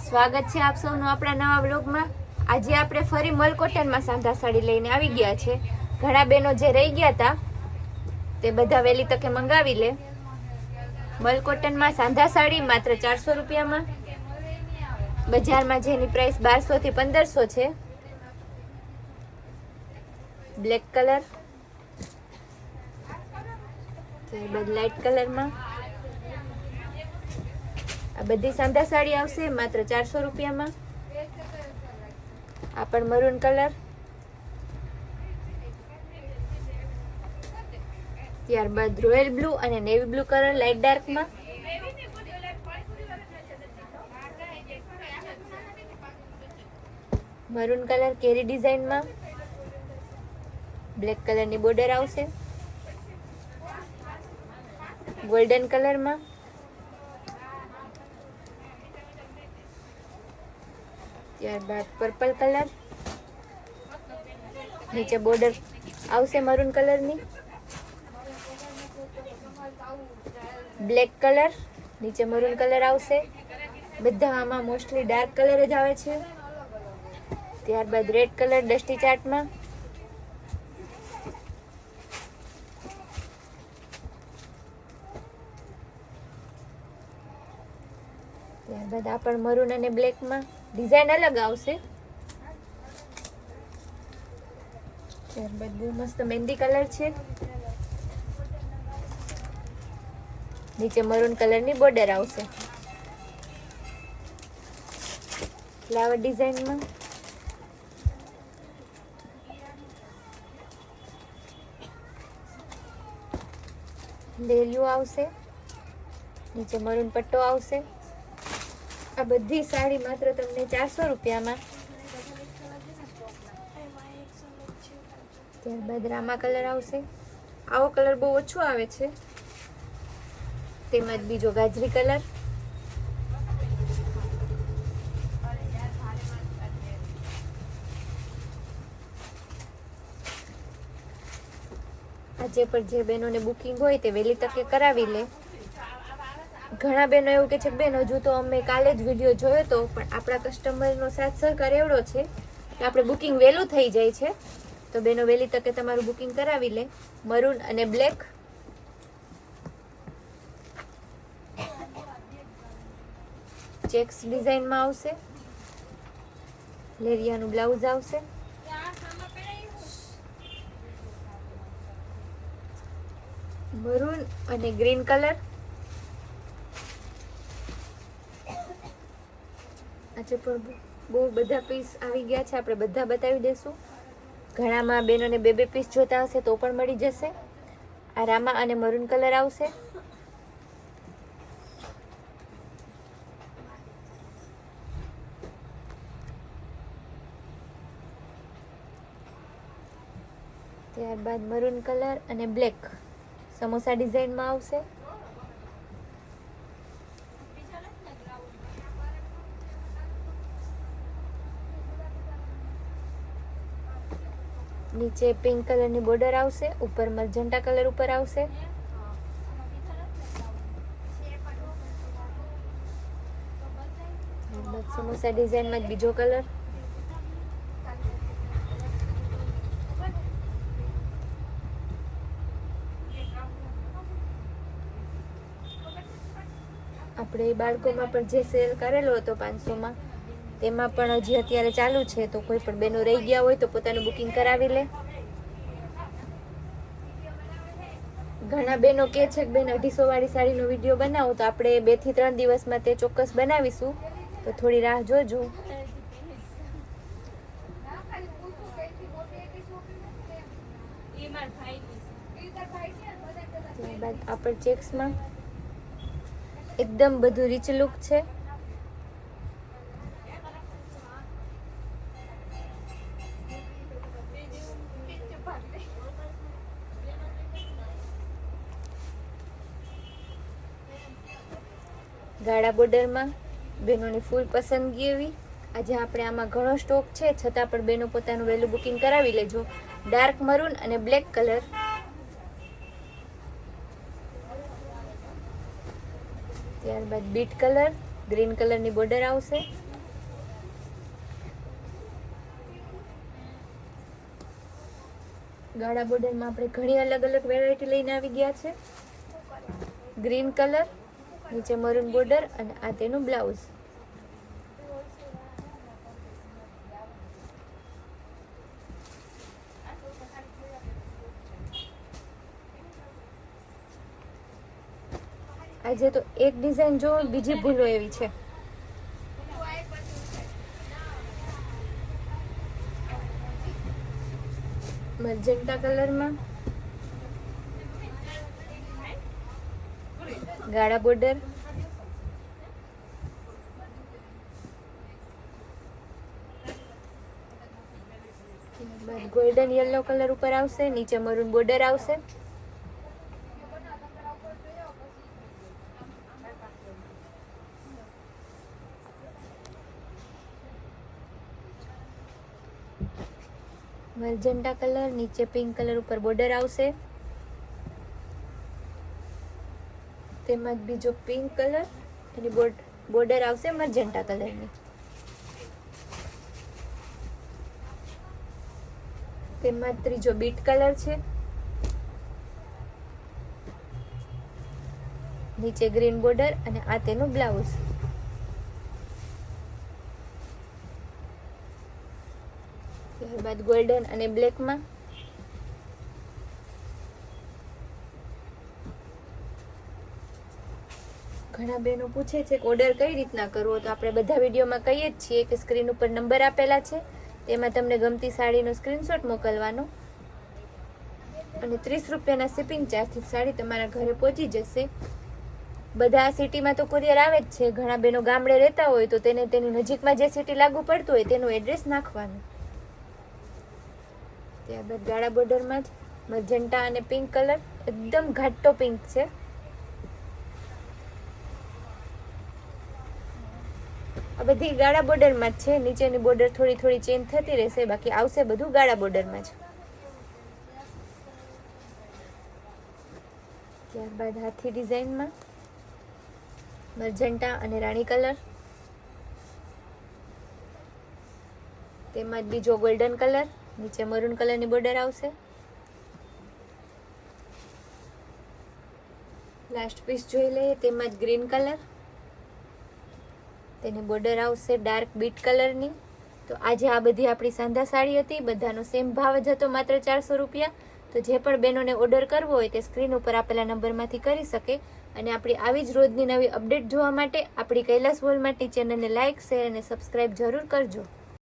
સ્વાગત છે આપ સૌનું આપણા નવા બ્લોગમાં। આજે આપણે ફરી મલ કોટનમાં સાંધા સાડી લઈને આવી ગયા છે। ઘણા બહેનો જે રહી ગયા હતા તે બધા વહેલી તકે મંગાવી લે। મલ કોટનમાં સાંધા સાડી માત્ર 400 રૂપિયામાં। બજારમાં જેની પ્રાઇસ 1200 થી 1500 છે। બ્લેક કલર, ત્યારબાદ લાઇટ કલરમાં આ બધી સાંધા સાડી આવશે માત્ર 400 રૂપિયામાં। આ પણ મરૂન કલર, ત્યારબાદ રોયલ બ્લુ અને નેવી બ્લુ કલર લાઇટ ડાર્કમાં। મરૂન કલર કેરી ડિઝાઇનમાં, બ્લેક કલરની બોર્ડર આવશે। ગોલ્ડન કલરમાં, ત્યારબાદ પર્પલ કલર, નીચે બોર્ડર આવશે મરૂન કલરની। બ્લેક કલર, નીચે મરૂન કલર આવશે। બધા આમાં મોસ્ટલી ડાર્ક કલર જ આવે છે। ત્યારબાદ રેડ કલર ડસ્ટી ચાર્ટમાં, ત્યારબાદ આ પણ મરૂન અને બ્લેકમાં, ડિઝાઇન અલગ આવશે। ત્યારબાદ બહુ મસ્ત મહેંદી કલર છે, નીચે મરૂન કલરની બોર્ડર આવશે। ફ્લાવર ડિઝાઇનમાં, લેલિયો આવશે, નીચે મરૂન પટ્ટો આવશે। આ બધી સાડી માત્ર તમને 400 રૂપિયામાં। ત્યારબાદ રામા કલર આવશે। આવો કલર બહુ ઓછો આવે છે। તેમજ બીજો ગાજરી કલર, આજે પર જે બહેનોને બુકિંગ હોય તે વહેલી તકે કરાવી લે। ઘણા બહેનો એવું કે છે કે બેન હજુ તો અમે કાલે જ વિડીયો જોયો તો, પણ આપણા કસ્ટમરનો સાથ સહકાર એવડો છે કે આપણે બુકિંગ વહેલું થઈ જાય છે। તો બેનો વહેલી તકે તમારું બુકિંગ કરાવી લે। મરૂન અને બ્લેક, ચેક્સ ડિઝાઇનમાં આવશે। લેરિયાનું બ્લાઉઝ આવશે। મરૂન અને ગ્રીન કલર, આજે પણ બહુ બધા પીસ આવી ગયા છે, આપણે બધા બતાવી દેશું। ઘણામાં બેનોને બે પીસ જોતા હશે તો પણ મળી જશે। આ રામા અને મરૂન કલર આવશે। ત્યારબાદ મરૂન કલર અને બ્લેક સમોસા ડિઝાઇનમાં આવશે। નીચે પિંક કલરની બોર્ડર આવશે, ઉપર મર્જન્ટા કલર ઉપર આવશે। સમોસા ડિઝાઇનમાં જ બીજો કલર, આપણે બાળકોમાં પણ જે સેલ કરેલો હતો 500માં, તેમાં પણ હજી અત્યારે ચાલુ છે। તો કોઈ પણ બહેનો રહી ગયા હોય તો પોતાનું બુકિંગ કરાવી લે। ઘણા બહેનો કહે છે કે બેન 250 વાળી સાડીનો વિડીયો બનાવો, તો આપણે 2 થી 3 દિવસમાં તે ચોક્કસ બનાવીશું। તો થોડી રાહ જોજો। ત્યારબાદ આપણે ચેક્સમાં એકદમ બધું રીચ લુક છે। ગાળા બોર્ડરમાં બહેનોની ફૂલ પસંદગી એવી। આજે આપણે આમાં ઘણો સ્ટોક છે, છતાં પણ બહેનો પોતાનું વહેલું બુકિંગ કરાવી લેજો। ડાર્ક મરૂન અને બ્લેક કલર, ત્યારબાદ બીટ કલર, ગ્રીન કલરની બોર્ડર આવશે। ગાળા બોર્ડરમાં આપણે ઘણી અલગ અલગ વેરાયટી લઈને આવી ગયા છે. ગ્રીન કલર, નીચે મરૂન બોર્ડર અને આ તેનું બ્લાઉઝ. આજે તો એક ડિઝાઇન જો બીજી ભૂલો એવી છે. મજેન્ટા કલરમાં ગાળા બોર્ડર, ગોલ્ડન યલો કલર ઉપર આવશે, નીચે મરૂન બોર્ડર આવશે. મજેન્ટા કલર, નીચે પિંક કલર ઉપર બોર્ડર આવશે. તેમાં બીજો પિંક કલર એની બોર્ડર આવશે મજેન્ટા કલરની. તેમાં ત્રીજો બીટ કલર છે, નીચે ગ્રીન બોર્ડર અને આ તેનું બ્લાઉઝ. ત્યારબાદ ગોલ્ડન અને બ્લેકમાં ઘણા બહેનો પૂછે છે કે ઓર્ડર કઈ રીતના કરવો, તો આપણે બધા વિડીયોમાં કહીએ જ છીએ કે સ્ક્રીન ઉપર નંબર આપેલા છે, તેમાં તમને ગમતી સાડીનો સ્ક્રીનશોટ મોકલવાનો અને 30 રૂપિયાના શિપિંગ ચાર્જથી સાડી તમારા ઘરે પહોંચી જશે. બધા સિટીમાં તો કુરિયર આવે જ છે. ઘણા બહેનો ગામડે રહેતા હોય તો તેને તેની નજીકમાં જે સિટી લાગુ પડતું હોય તેનું એડ્રેસ નાખવાનું. ત્યારબાદ ગાળા બોર્ડરમાં જ મજેન્ટા અને પિંક કલર, એકદમ ઘાટો પિંક છે. આ બધી ગાળા બોર્ડરમાં જ છે. નીચેની બોર્ડર થોડી થોડી ચેન્જ થતી રહેશે, બાકી આવશે બધું ગાળા બોર્ડરમાં જ. ત્યારબાદ હાથી ડિઝાઇનમાં મજેન્ટા અને રાણી કલર, તેમાં જ બીજો ગોલ્ડન કલર, નીચે મરૂન કલરની બોર્ડર આવશે. લાસ્ટ પીસ જોઈ લઈએ. તેમાં જ ગ્રીન કલર, તેની બોર્ડર આવશે ડાર્ક બીટ કલરની. તો આજે આ બધી આપણી સાંધા સાડી હતી. બધાનો સેમ ભાવ જ હતો, માત્ર 400 રૂપિયા. તો જે પણ બહેનોને ઓર્ડર કરવો હોય તે સ્ક્રીન ઉપર આપેલા નંબરમાંથી કરી શકે. અને આપણી આવી જ રોજની નવી અપડેટ જોવા માટે આપણી કૈલાસ વોલમાર્ટની ચેનલને લાઇક, શેર અને સબસ્ક્રાઇબ જરૂર કરજો.